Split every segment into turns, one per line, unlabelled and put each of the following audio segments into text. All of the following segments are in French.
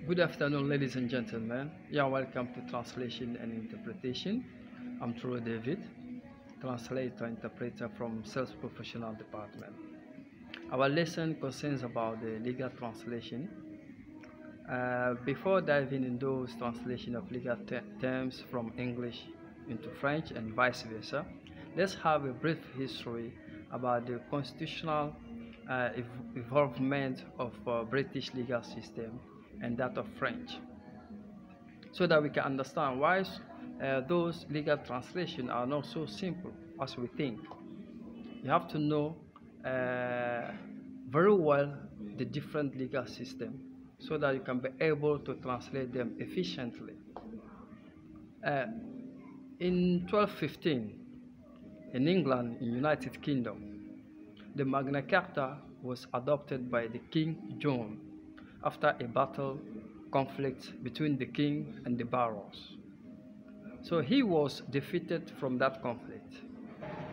Good afternoon, ladies and gentlemen. You are welcome to Translation and Interpretation. I'm True David, translator interpreter from Sales Professional Department. Our lesson concerns about the legal translation. Before diving into those translation of legal terms from English into French and vice versa, let's have a brief history about the constitutional evolvement of British legal system and that of French, so that we can understand why those legal translations are not so simple as we think. You have to know very well the different legal systems so that you can be able to translate them efficiently. In 1215, in England, in United Kingdom, the Magna Carta was adopted by the King John after a battle conflict between the king and the barons. So he was defeated from that conflict.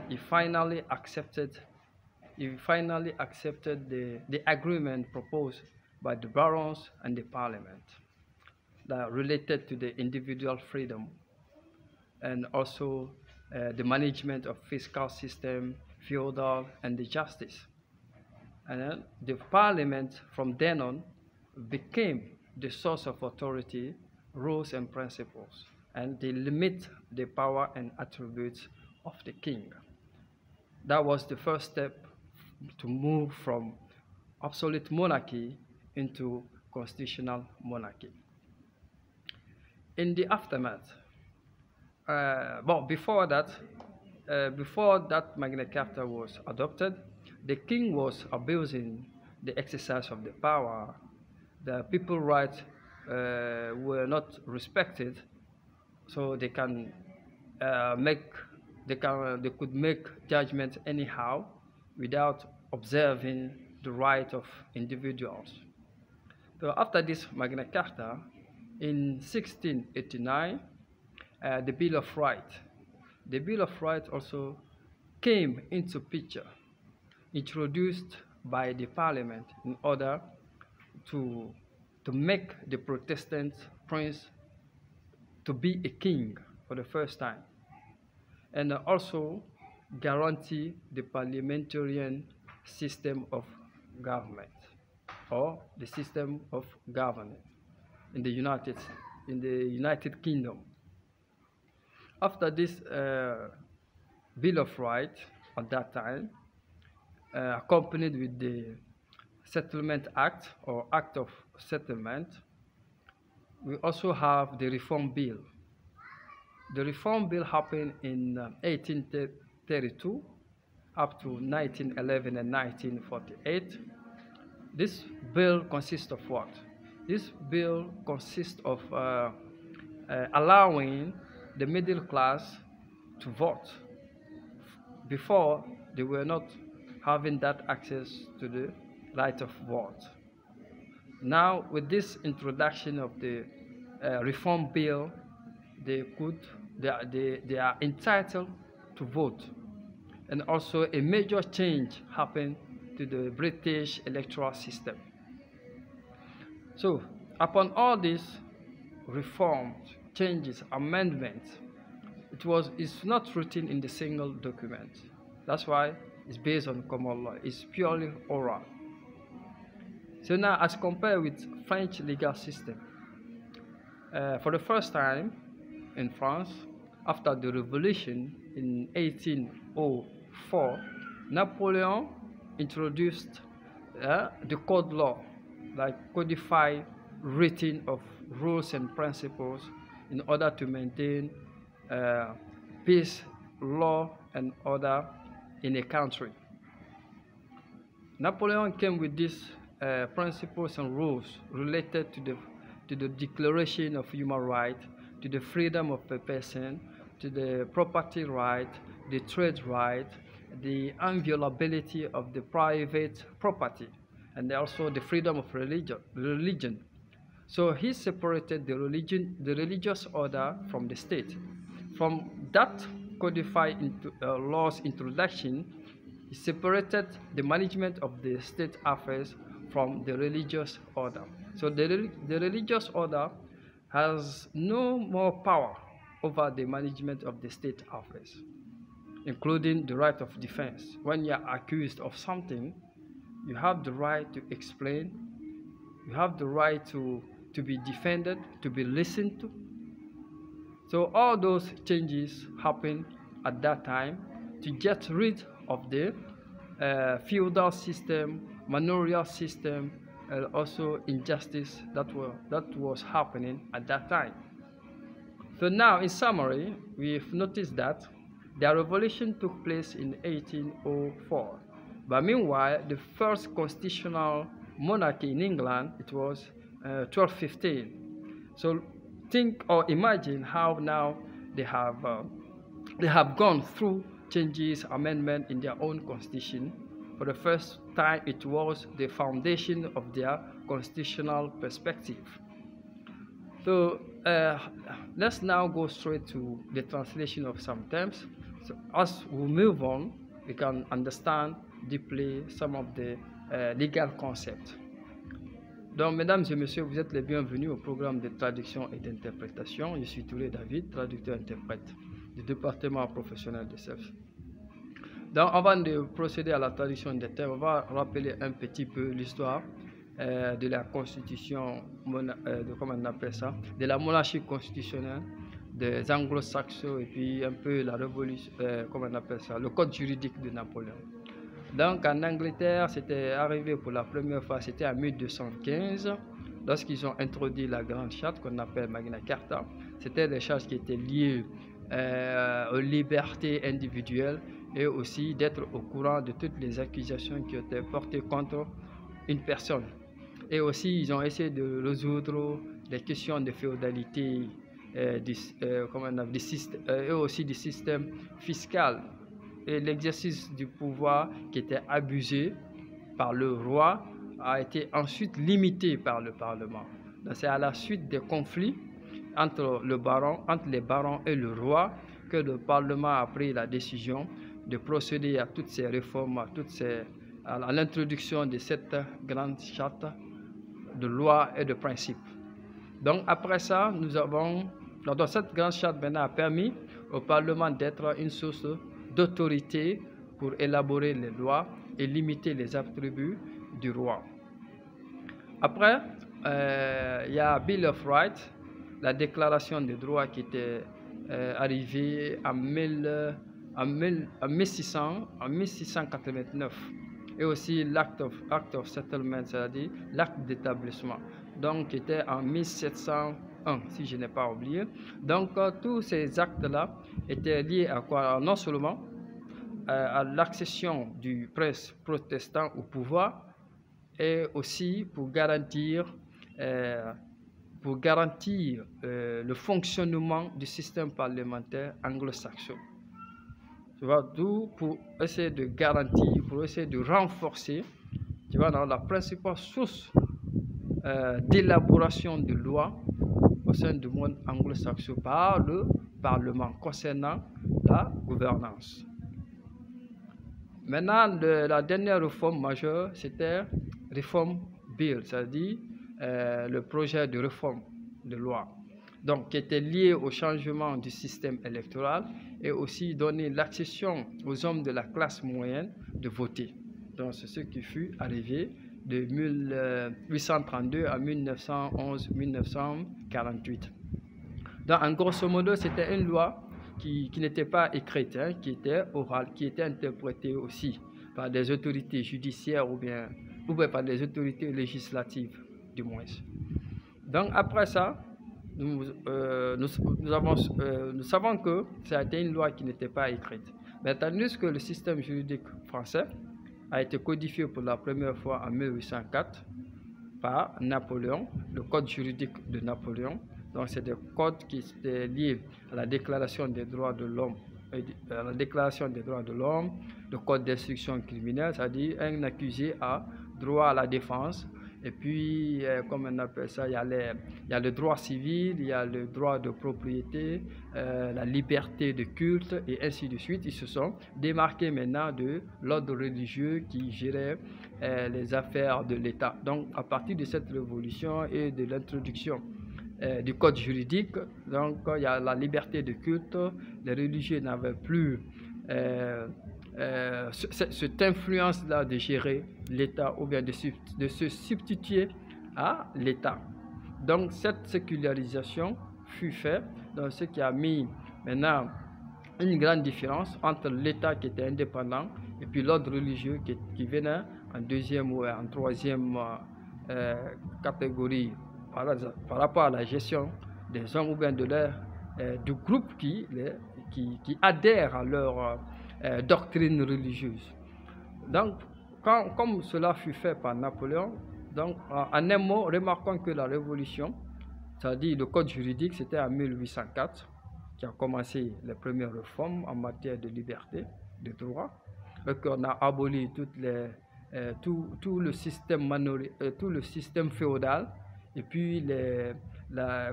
He finally accepted the agreement proposed by the barons and the parliament that related to the individual freedom and also the management of fiscal system, feudal, and the justice. And then the parliament from then on became the source of authority, rules, and principles, and they limit the power and attributes of the king. That was the first step to move from absolute monarchy into constitutional monarchy. In the aftermath, before that Magna Carta was adopted, the king was abusing the exercise of the power. The people's rights were not respected, so they could make judgments anyhow without observing the right of individuals. So after this Magna Carta, in 1689, the Bill of Rights. The Bill of Rights also came into picture, introduced by the Parliament in order to make the Protestant prince to be a king for the first time, and also guarantee the parliamentarian system of government or the system of governance in the United Kingdom. After this Bill of Rights at that time, accompanied with the Settlement Act or Act of Settlement, we also have the Reform Bill. The Reform Bill happened in 1832 up to 1911 and 1948. This bill consists of what? This bill consists of allowing the middle class to vote. Before, they were not having that access to the right of vote. Now, with this introduction of the Reform Bill, they are entitled to vote. And also a major change happened to the British electoral system. So, upon all these reforms, changes, amendments, it's not written in the single document. That's why it's based on common law. It's purely oral. So now, as compared with French legal system, for the first time in France, after the revolution in 1804, Napoleon introduced the code law, like codified written of rules and principles in order to maintain peace, law, and order in a country. Napoleon came with these principles and rules related to the Declaration of Human Rights, to the freedom of a person, to the property right, the trade right, the inviolability of the private property, and also the freedom of religion. So he separated the religious order from the state. From that codified law's introduction, he separated the management of the state affairs from the religious order. So the religious order has no more power over the management of the state affairs, including the right of defense. When you are accused of something, you have the right to explain, you have the right to be defended, to be listened to. So all those changes happened at that time to get rid of the feudal system, manorial system, and also injustice that was happening at that time. So now, in summary, we've noticed that the revolution took place in 1804. But meanwhile, the first constitutional monarchy in England, it was 1215. So think or imagine how now they have gone through changes, amendment in their own constitution. For the first time, it was the foundation of their constitutional perspective. So let's now go straight to the translation of some terms. So as we move on, we can understand deeply some of the legal concepts. Donc, mesdames et messieurs, vous êtes les bienvenus au programme de traduction et d'interprétation. Je suis Touré David, traducteur-interprète du département professionnel de CEPS. Donc, avant de procéder à la traduction des termes, on va rappeler un petit peu l'histoire de la constitution, comment on appelle ça, de la monarchie constitutionnelle des anglo-saxons et puis un peu la révolution, comment on appelle ça, le code juridique de Napoléon. Donc en Angleterre, c'était arrivé pour la première fois, c'était en 1215, lorsqu'ils ont introduit la grande charte qu'on appelle Magna Carta. C'était des chartes qui étaient liées aux libertés individuelles et aussi d'être au courant de toutes les accusations qui étaient portées contre une personne. Et aussi, ils ont essayé de résoudre les questions de féodalité et aussi du système fiscal et l'exercice du pouvoir qui était abusé par le roi a été ensuite limité par le Parlement. C'est à la suite des conflits entre les barons et le roi que le Parlement a pris la décision de procéder à toutes ces réformes, à l'introduction de cette grande charte de lois et de principes. Donc après ça, cette grande charte maintenant a permis au Parlement d'être une source d'autorité pour élaborer les lois et limiter les attributs du roi. Après, il y a Bill of Rights, la déclaration des droits qui était arrivée en 1689, et aussi l'Act of Settlement, c'est-à-dire l'acte d'établissement, donc qui était en 1701, si je n'ai pas oublié. Donc tous ces actes-là étaient liés à quoi? Non seulement à l'accession du prince protestant au pouvoir, et aussi pour garantir le fonctionnement du système parlementaire anglo-saxon. Tu vois, d'où pour essayer de garantir, pour essayer de renforcer, tu vois, dans la principale source d'élaboration de lois au sein du monde anglo-saxon par le Parlement concernant la gouvernance. Maintenant, la dernière réforme majeure, c'était Reform Bill, c'est-à-dire le projet de réforme de loi, donc qui était lié au changement du système électoral et aussi donner l'accession aux hommes de la classe moyenne de voter. Donc c'est ce qui fut arrivé de 1832 à 1911-1948. Donc en grosso modo, c'était une loi qui n'était pas écrite, hein, qui était orale, qui était interprétée aussi par des autorités judiciaires ou bien par des autorités législatives du moins. Donc après ça, nous savons que ça a été une loi qui n'était pas écrite. Mais tandis que le système juridique français a été codifié pour la première fois en 1804 par Napoléon, le code juridique de Napoléon. Donc c'est des codes qui étaient liés à la Déclaration des droits de l'homme, le code d'instruction criminelle, c'est-à-dire un accusé a droit à la défense Et puis, comme on appelle ça, il y a le droit civil, il y a le droit de propriété, la liberté de culte, et ainsi de suite. Ils se sont démarqués maintenant de l'ordre religieux qui gérait les affaires de l'État. Donc, à partir de cette révolution et de l'introduction du code juridique, donc il y a la liberté de culte, les religieux n'avaient plus cette influence-là de gérer l'État ou bien de se substituer à l'État. Donc cette sécularisation fut faite, donc ce qui a mis maintenant une grande différence entre l'État qui était indépendant et puis l'ordre religieux qui venait en deuxième ou en troisième catégorie par rapport à la gestion des hommes ou bien du groupe qui adhèrent à leur doctrine religieuse. Donc, comme cela fut fait par Napoléon, donc en un mot, remarquons que la révolution, c'est-à-dire le code juridique, c'était en 1804 qui a commencé les premières réformes en matière de liberté, de droit, et qu'on a aboli tout le système féodal, et puis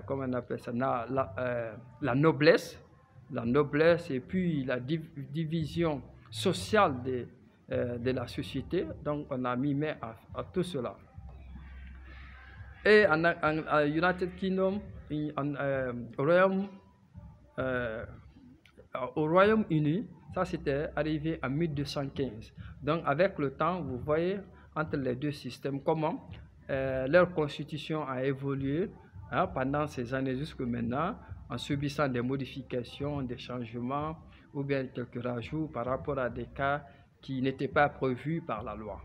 comment on appelle ça, la noblesse, et puis la division sociale de la société. Donc on a mis main à tout cela. Et en United Kingdom, au Royaume-Uni, ça c'était arrivé en 1215. Donc avec le temps, vous voyez entre les deux systèmes comment leur constitution a évolué pendant ces années jusque maintenant, en subissant des modifications, des changements ou bien quelques rajouts par rapport à des cas qui n'étaient pas prévus par la loi.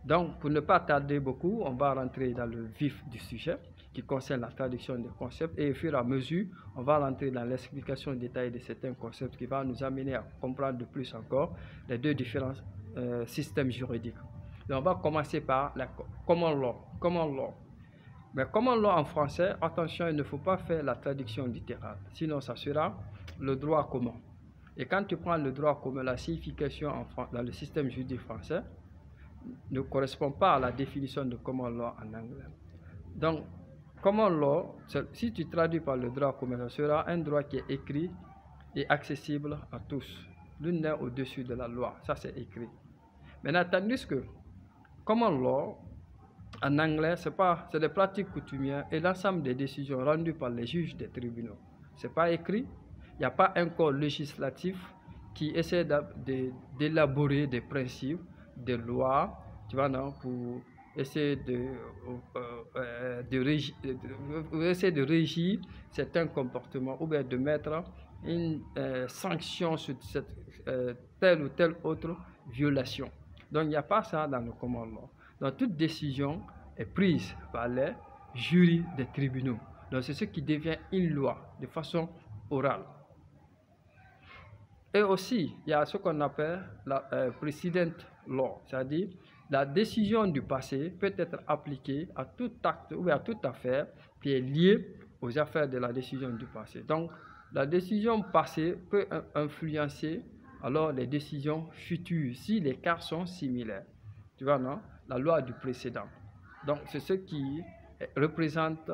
Donc, pour ne pas tarder beaucoup, on va rentrer dans le vif du sujet qui concerne la traduction des concepts, et au fur et à mesure, on va rentrer dans l'explication détaillée de certains concepts qui va nous amener à comprendre de plus encore les deux différents systèmes juridiques. Donc, on va commencer par la common law. Mais common law en français, attention, il ne faut pas faire la traduction littérale, sinon ça sera le droit commun. Et quand tu prends le droit commun, la signification dans le système juridique français ne correspond pas à la définition de common law en anglais. Donc, common law, si tu traduis par le droit commun, ce sera un droit qui est écrit et accessible à tous. L'une n'est au-dessus de la loi, ça c'est écrit. Maintenant, tandis que common law, en anglais, c'est des pratiques coutumières et l'ensemble des décisions rendues par les juges des tribunaux. Ce n'est pas écrit, il n'y a pas un corps législatif qui essaie d'élaborer des principes, des lois, tu vois, non, pour essayer de régir certains comportements ou bien de mettre une sanction sur telle ou telle autre violation. Donc il n'y a pas ça dans le common law. Donc toute décision est prise par les jurys des tribunaux. Donc c'est ce qui devient une loi de façon orale. Et aussi, il y a ce qu'on appelle la precedent law, c'est-à-dire la décision du passé peut être appliquée à tout acte ou à toute affaire qui est liée aux affaires de la décision du passé. Donc, la décision passée peut influencer alors les décisions futures si les cas sont similaires. Tu vois, non? La loi du précédent. Donc, c'est ce qui représente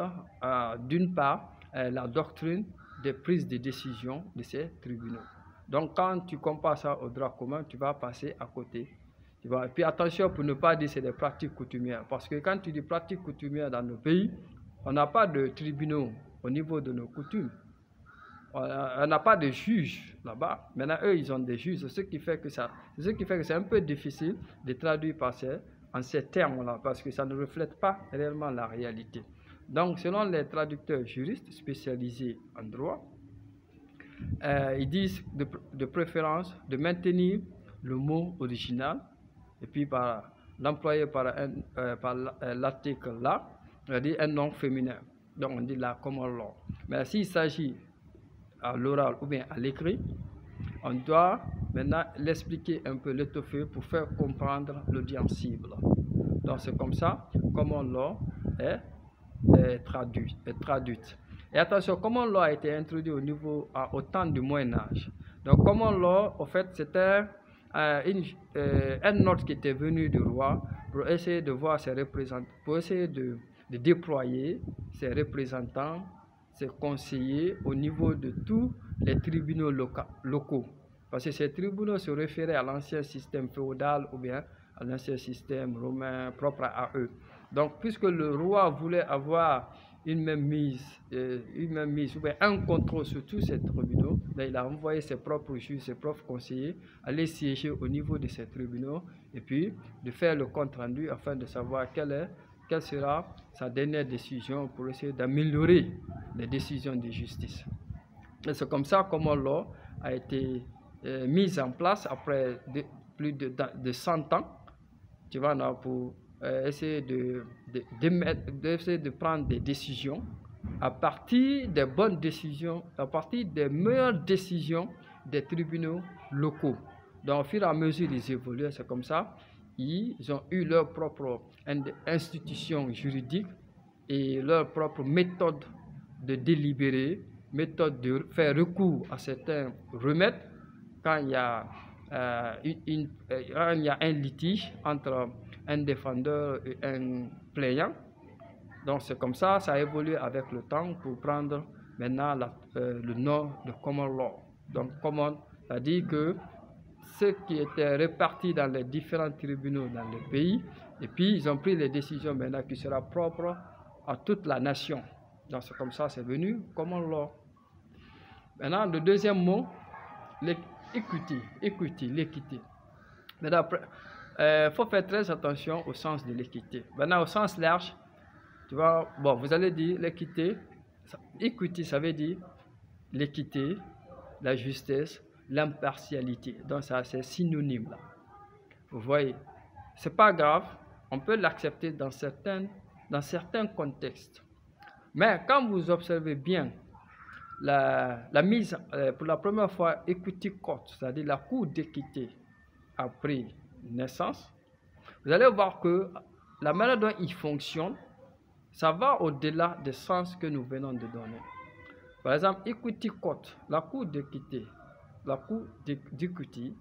d'une part la doctrine des prises de décision de ces tribunaux. Donc, quand tu compares ça au droit commun, tu vas passer à côté. Tu vois? Et puis, attention pour ne pas dire que c'est des pratiques coutumières. Parce que quand tu dis pratiques coutumières dans nos pays, on n'a pas de tribunaux au niveau de nos coutumes. On n'a pas de juges là-bas. Maintenant, eux, ils ont des juges. C'est ce qui fait que c'est un peu difficile de traduire en ces termes-là, parce que ça ne reflète pas réellement la réalité. Donc, selon les traducteurs juristes spécialisés en droit, ils disent de préférence de maintenir le mot original et puis l'employer par l'article là, c'est-à-dire un nom féminin. Donc on dit la common law. Mais s'il s'agit à l'oral ou bien à l'écrit, on doit maintenant l'expliquer un peu, l'étoffer pour faire comprendre l'audience cible. Donc c'est comme ça, common law est traduite. Et attention, common law a été introduit au temps du Moyen-Âge. Donc, common law, en fait, c'était un ordre qui était venu du roi pour essayer de voir ses représentants, pour essayer de déployer ses représentants, ses conseillers au niveau de tous les tribunaux locaux. Parce que ces tribunaux se référaient à l'ancien système féodal ou bien à l'ancien système romain propre à eux. Donc, puisque le roi voulait avoir une même mise ou bien un contrôle sur tous ces tribunaux, il a envoyé ses propres juges, ses propres conseillers aller siéger au niveau de ces tribunaux et puis de faire le compte rendu afin de savoir quelle sera sa dernière décision pour essayer d'améliorer les décisions de justice. Et c'est comme ça que common law a été mise en place après plus de 100 ans, tu vois, pour essayer de prendre des décisions à partir des bonnes décisions, à partir des meilleures décisions des tribunaux locaux. Donc, au fur et à mesure, ils évoluent, c'est comme ça. Ils ont eu leur propre institution juridique et leur propre méthode de délibérer, méthode de faire recours à certains remèdes quand il y a un litige entre un défendeur et un plaignant. Donc c'est comme ça, ça a évolué avec le temps pour prendre maintenant le nom de common law. Donc common, c'est-à-dire que ceux qui étaient répartis dans les différents tribunaux dans le pays, et puis ils ont pris les décisions maintenant qui seront propres à toute la nation. Donc c'est comme ça, c'est venu common law. Maintenant, le deuxième mot, l'équité. Maintenant, il faut faire très attention au sens de l'équité. Maintenant, au sens large, tu vois, bon, vous allez dire l'équité. Equity, ça veut dire l'équité, la justesse, l'impartialité. Donc, ça, c'est synonyme là. Vous voyez, c'est pas grave, on peut l'accepter dans certains contextes. Mais quand vous observez bien la mise, pour la première fois, Equity Court, c'est-à-dire la Cour d'équité, a pris naissance, vous allez voir que la manière dont il fonctionne, ça va au-delà des sens que nous venons de donner. Par exemple, Equity Court, la Cour d'équité, la Cour d'équité,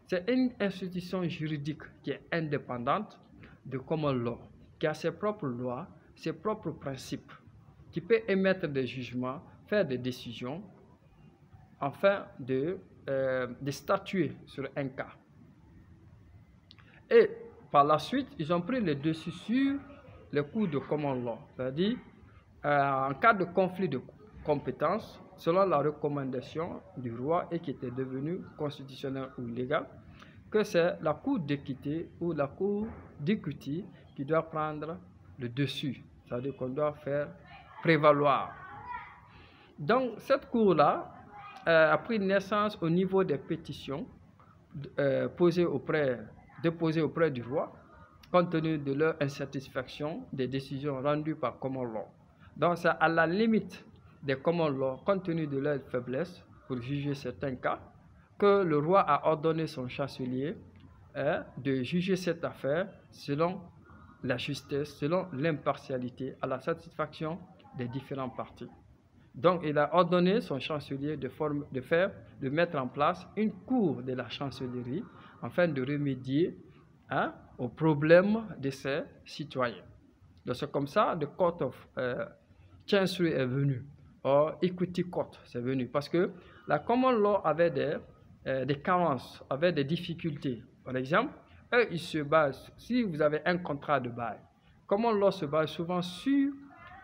c'est une institution juridique qui est indépendante de common law, qui a ses propres lois, ses propres principes, qui peut émettre des jugements, faire des décisions, afin de statuer sur un cas. Et par la suite, ils ont pris le dessus sur les cours de common law, c'est-à-dire en cas de conflit de compétences, selon la recommandation du roi et qui était devenu constitutionnel ou légal, que c'est la cour d'équité ou la cour d'équité qui doit prendre le dessus, c'est-à-dire qu'on doit faire prévaloir. Donc cette cour-là a pris naissance au niveau des pétitions déposées auprès du roi, compte tenu de leur insatisfaction des décisions rendues par common law. Donc c'est à la limite des common law, compte tenu de leur faiblesse pour juger certains cas, que le roi a ordonné son chancelier de juger cette affaire selon la justesse, selon l'impartialité, à la satisfaction des différents parties. Donc il a ordonné son chancelier de mettre en place une cour de la chancellerie afin de remédier aux problèmes de ses citoyens. Donc c'est comme ça que le Court of Chancery est venu, or Equity Court c'est venu, parce que la common law avait des carences, avait des difficultés. Par exemple, eux, ils se basent, si vous avez un contrat de bail, common law se base souvent sur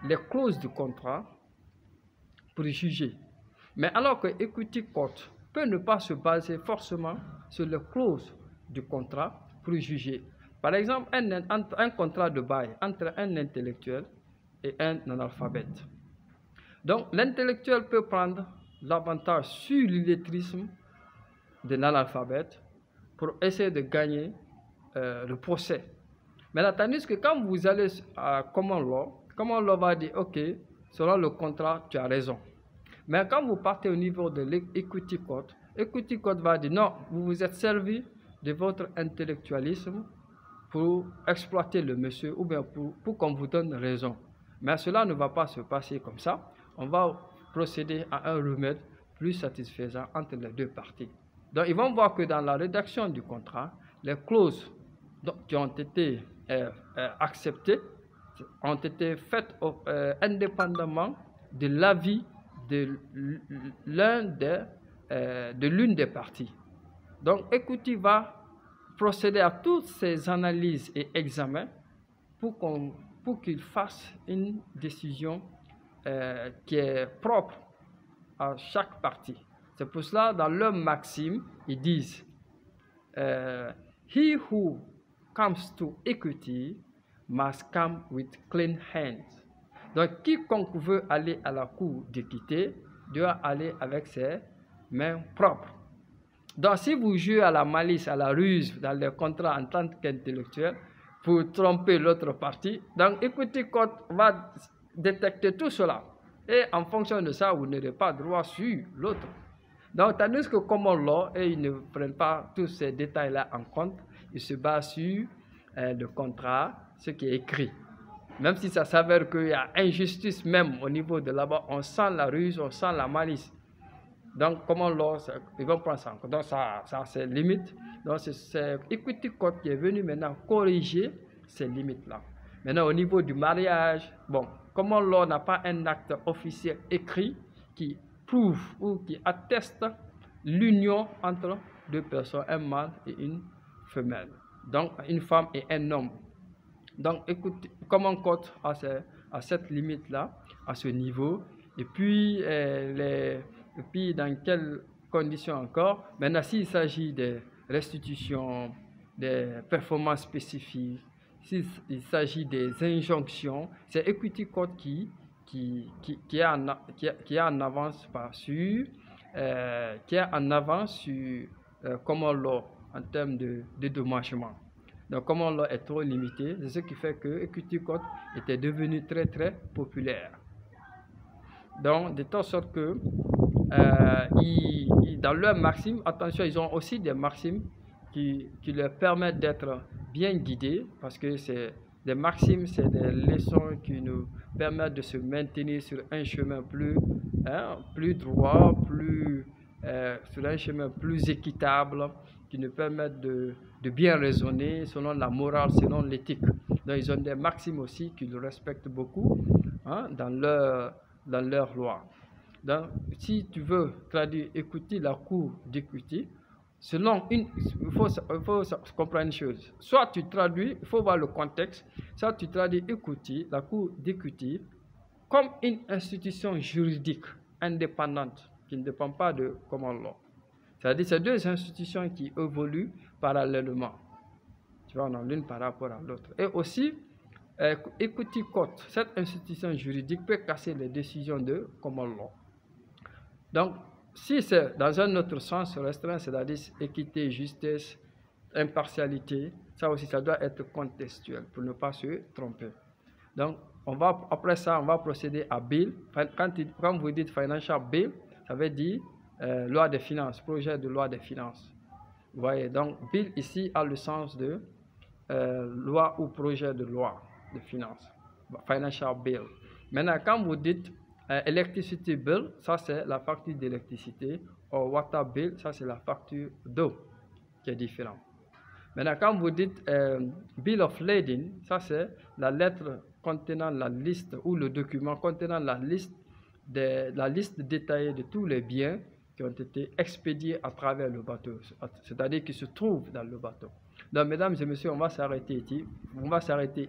les clauses du contrat pour juger. Mais alors que Equity Court peut ne pas se baser forcément sur les clauses du contrat pour juger. Par exemple, un contrat de bail entre un intellectuel et un analphabète. Donc, l'intellectuel peut prendre l'avantage sur l'illettrisme de l'analphabète pour essayer de gagner le procès. Mais tandis que quand vous allez à common law va dire, ok, selon le contrat, tu as raison. Mais quand vous partez au niveau de l'Equity Court va dire, non, vous vous êtes servi de votre intellectualisme pour exploiter le monsieur ou bien pour qu'on vous donne raison. Mais cela ne va pas se passer comme ça. On va procéder à un remède plus satisfaisant entre les deux parties. Donc, ils vont voir que dans la rédaction du contrat, les clauses qui ont été acceptées ont été faites indépendamment de l'avis de l'une des parties. Donc, Equity va procéder à toutes ces analyses et examens pour qu'il fasse une décision qui est propre à chaque partie. C'est pour cela, dans leur maxime, ils disent He who comes to equity must come with clean hands. Donc, quiconque veut aller à la cour d'équité doit aller avec ses mains propres. Donc, si vous jouez à la malice, à la ruse dans les contrats en tant qu'intellectuel pour tromper l'autre partie, donc Equity Court va détecter tout cela. Et en fonction de ça, vous n'aurez pas droit sur l'autre. Donc, tandis que Common Law, ils ne prennent pas tous ces détails-là en compte, ils se basent sur le contrat, ce qui est écrit. Même si ça s'avère qu'il y a injustice même au niveau de là-bas, on sent la ruse, on sent la malice. Donc, Common Law, ils vont prendre ça en compte. Donc, ça c'est limite. Donc, c'est Equity Court qui est venu maintenant corriger ces limites-là. Maintenant, au niveau du mariage, bon, Common Law n'a pas un acte officiel écrit qui prouve ou qui atteste l'union entre deux personnes, un mâle et une femelle. Donc, une femme et un homme. Donc, écoute, Common Court à cette limite-là, à ce niveau. Et puis, dans quelles conditions encore? Maintenant, s'il s'agit de restitution, des performances spécifiques, s'il s'agit des injonctions, c'est Equity Court qui est en avance sur Common Law en termes de dédommagement. Donc, Common Law est trop limité, c'est ce qui fait que Equity Court était devenu très très populaire. Donc, de telle sorte que dans leurs maximes, attention, ils ont aussi des maximes qui leur permettent d'être bien guidés, parce que c'est des maximes, c'est des leçons qui nous permettent de se maintenir sur un chemin plus droit, sur un chemin plus équitable, qui nous permettent de bien raisonner selon la morale, selon l'éthique. Donc, ils ont des maximes aussi qu'ils respectent beaucoup dans leur loi. Donc, si tu veux traduire Equity, la cour d'Equity, il faut comprendre une chose. Soit tu traduis, il faut voir le contexte, soit tu traduis Equity, la cour d'Equity, comme une institution juridique indépendante qui ne dépend pas de Common Law. C'est-à-dire c'est deux institutions qui évoluent parallèlement. Tu vois, on a l'une par rapport à l'autre. Et aussi, Equity Court, cette institution juridique peut casser les décisions de Common Law. Donc, si c'est dans un autre sens restreint, c'est-à-dire équité, justesse, impartialité, ça aussi, ça doit être contextuel pour ne pas se tromper. Donc, après ça, on va procéder à bill. Quand vous dites financial bill, ça veut dire loi des finances, projet de loi des finances. Vous voyez, donc bill ici a le sens de loi ou projet de loi de finances. Financial bill. Maintenant, quand vous dites electricity bill, ça c'est la facture d'électricité, ou water bill, ça c'est la facture d'eau qui est différente. Maintenant, quand vous dites bill of lading, ça c'est la lettre contenant la liste ou le document contenant la liste détaillée de tous les biens qui ont été expédiés à travers le bateau, c'est-à-dire qui se trouvent dans le bateau. Donc, mesdames et messieurs, on va s'arrêter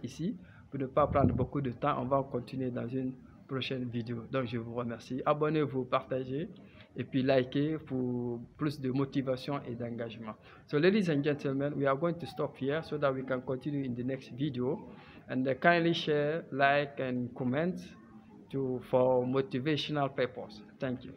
ici pour ne pas prendre beaucoup de temps. On va continuer dans une prochaine vidéo. Donc, je vous remercie. Abonnez-vous, partagez et puis likez pour plus de motivation et d'engagement. So, ladies and gentlemen, we are going to stop here so that we can continue in the next video. And kindly share, like, and comment for motivational purpose. Thank you.